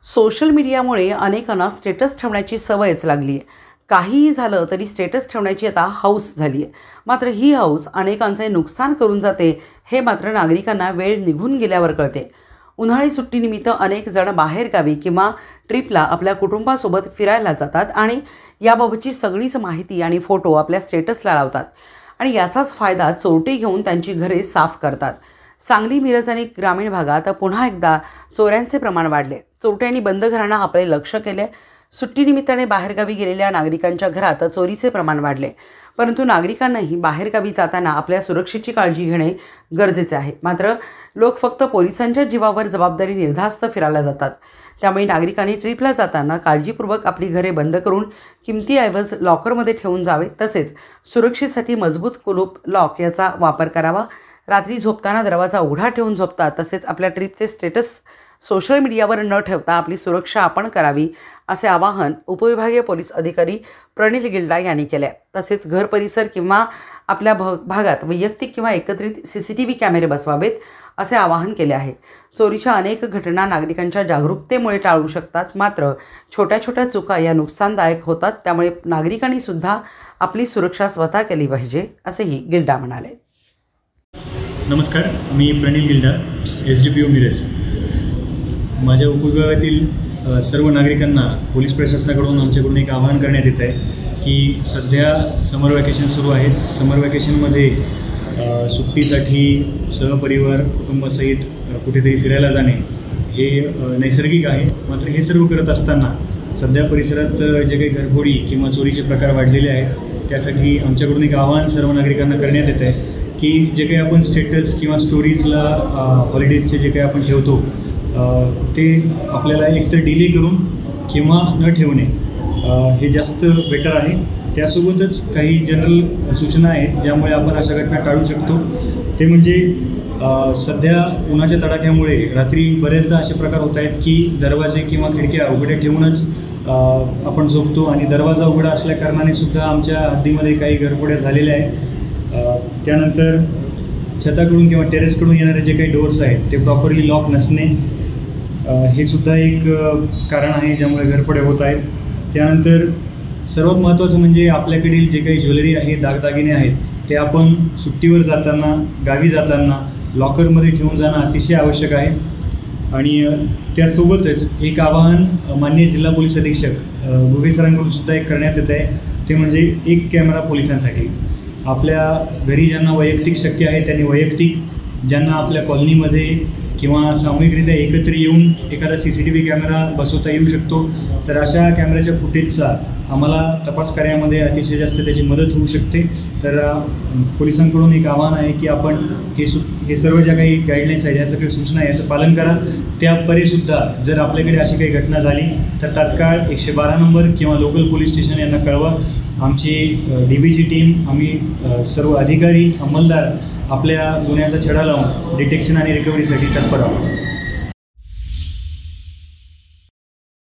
Social मीडियामुळे अनेकांना status ठेवण्याची सवयच लागली आहे। काहीही झालं तरी स्टेटस ठेवण्याची आता हौस झाली आहे। मात्र ही हौस अनेकांचे नुकसान करून जाते हे मात्र नागरिकांना वेळ निघून गेल्यावर कळते। उन्हाळी सुट्टीनिमित्त अनेक जण बाहेरगावी किंवा ट्रिपला आपल्या कुटुंबासोबत फिरायला जातात आणि याबाबतची सगळीच माहिती आणि फोटो आपल्या स्टेटसला लावतात आणि याचाच फायदा चोरटे घेऊन त्यांची घरे साफ करतात। सांगली, मिरज आणि ग्रामीण भागात पुन्हा एकदा चोऱ्यांचे प्रमाण वाढले। चोरट्यांनी बंद घरांना आपले लक्ष केले। सुट्टीनिमित्ताने बाहेरगावी गेलेल्या नागरिकांच्या घरात चोरीचे प्रमाण वाढले, परंतु नागरिकांनाही बाहेरगावी जाताना आपल्या सुरक्षेची काळजी घेणे गरजेचे आहे। मात्र लोक फक्त पोलिसांच्या जीवावर जबाबदारी निर्धास्त फिरायला जातात। त्यामुळे नागरिकांनी ट्रिपला जाताना काळजीपूर्वक आपली घरे बंद करून किमती ऐवज लॉकरमध्ये ठेवून जावे। तसेच सुरक्षेसाठी मजबूत कुलूप लॉक याचा वापर करावा। रात्री झोपताना दरवाजा उघडा ठेवून झोपतात। तसेच आपल्या ट्रिपचे स्टेटस सोशल मीडियावर न ठेवता आपली सुरक्षा आपण करावी, असे आवाहन उपविभागीय पोलीस अधिकारी प्रणिल गिल्डा यांनी केले। तसेच घर परिसर किंवा आपल्या भागात वैयक्तिक किंवा एकत्रित CCTV कॅमेरे बसवावेत, असे आवाहन केले आहे। चोरीच्या अनेक घटना नागरिकांच्या जागरूकतेमुळे टाळू शकतात, मात्र छोट्या छोट्या चुका या नुकसानदायक होतात। त्यामुळे नागरिकांनी सुद्धा आपली सुरक्षा स्वतः केली पाहिजे, असेही गिल्डा म्हणाले। नमस्कार, मी प्रणिल गिल्डा, SDPO मिरज। माझ्या उपविभागातील सर्व नागरिकांना पोलीस प्रशासनाकडून आमच्याकडून एक आवाहन करण्यात येत आहे की सध्या समर वॅकेशन सुरू आहेत। समर वॅकेशनमध्ये सुट्टीसाठी सहपरिवार कुटुंबासहित कुठेतरी फिरायला जाणे हे नैसर्गिक आहे। मात्र हे सर्व करत असताना सध्या परिसरात जे काही घरफोडी किंवा चोरीचे प्रकार वाढलेले आहेत, त्यासाठी आमच्याकडून एक आवाहन सर्व नागरिकांना करण्यात येत आहे की जे काही आपण स्टेटस किंवा स्टोरीजला हॉलिडेजचे जे काही आपण ठेवतो ते आपल्याला एकतर डिले करून किंवा न ठेवणे हे जास्त बेटर आहे। त्यासोबतच काही जनरल सूचना आहेत ज्यामुळे आपण अशा घटना टाळू शकतो। ते म्हणजे सध्या उन्हाच्या तडाख्यामुळे रात्री बऱ्याचदा असे प्रकार होत आहेत की दरवाजे किंवा खिडक्या उघड्या ठेवूनच आपण झोपतो आणि दरवाजा उघडा असल्या कारणाने सुद्धा आमच्या हद्दीमध्ये काही घरफोड्या झालेल्या आहेत। त्यानंतर छताकडून किंवा टेरेसकडून येणारे जे काही डोअर्स आहेत ते प्रॉपरली लॉक नसणे हे सुद्धा एक कारण आहे ज्यामुळे घरफोड्या होत आहेत। त्यानंतर सर्वात महत्त्वाचं म्हणजे आपल्याकडील जे काही ज्वेलरी आहे, दागदागिने आहेत, ते आपण सुट्टीवर जाताना, गावी जाताना लॉकरमध्ये ठेवून जाणं अतिशय आवश्यक आहे। आणि त्यासोबतच एक आवाहन माननीय जिल्हा पोलीस अधीक्षक घुगे सरांकडून सुद्धा एक करण्यात येत आहे, ते म्हणजे एक कॅमेरा पोलिसांसाठी। आपल्या घरी ज्यांना वैयक्तिक शक्य आहे त्यांनी वैयक्तिक, ज्यांना आपल्या कॉलनीमध्ये किंवा सामूहिकरित्या एकत्र येऊन एखादा CCTV कॅमेरा बसवता येऊ शकतो, तर अशा कॅमेऱ्याच्या फुटेजचा आम्हाला तपास कार्यामध्ये अतिशय जास्त त्याची मदत होऊ शकते। तर पोलिसांकडून एक आवाहन आहे की आपण हे सर्व ज्या काही गाईडलाईन्स आहेत, या सगळ्या सूचना आहे, याचं पालन करा। त्यापरीसुद्धा जर आपल्याकडे अशी काही घटना झाली तर तात्काळ 112 नंबर किंवा लोकल पोलीस स्टेशन यांना कळवा। आमची DBची टीम, आम्ही सर्व अधिकारी, अंमलदार आपल्या गुन्ह्याचा छडा लावून डिटेक्शन आणि रिकव्हरीसाठी तत्पर आहोत।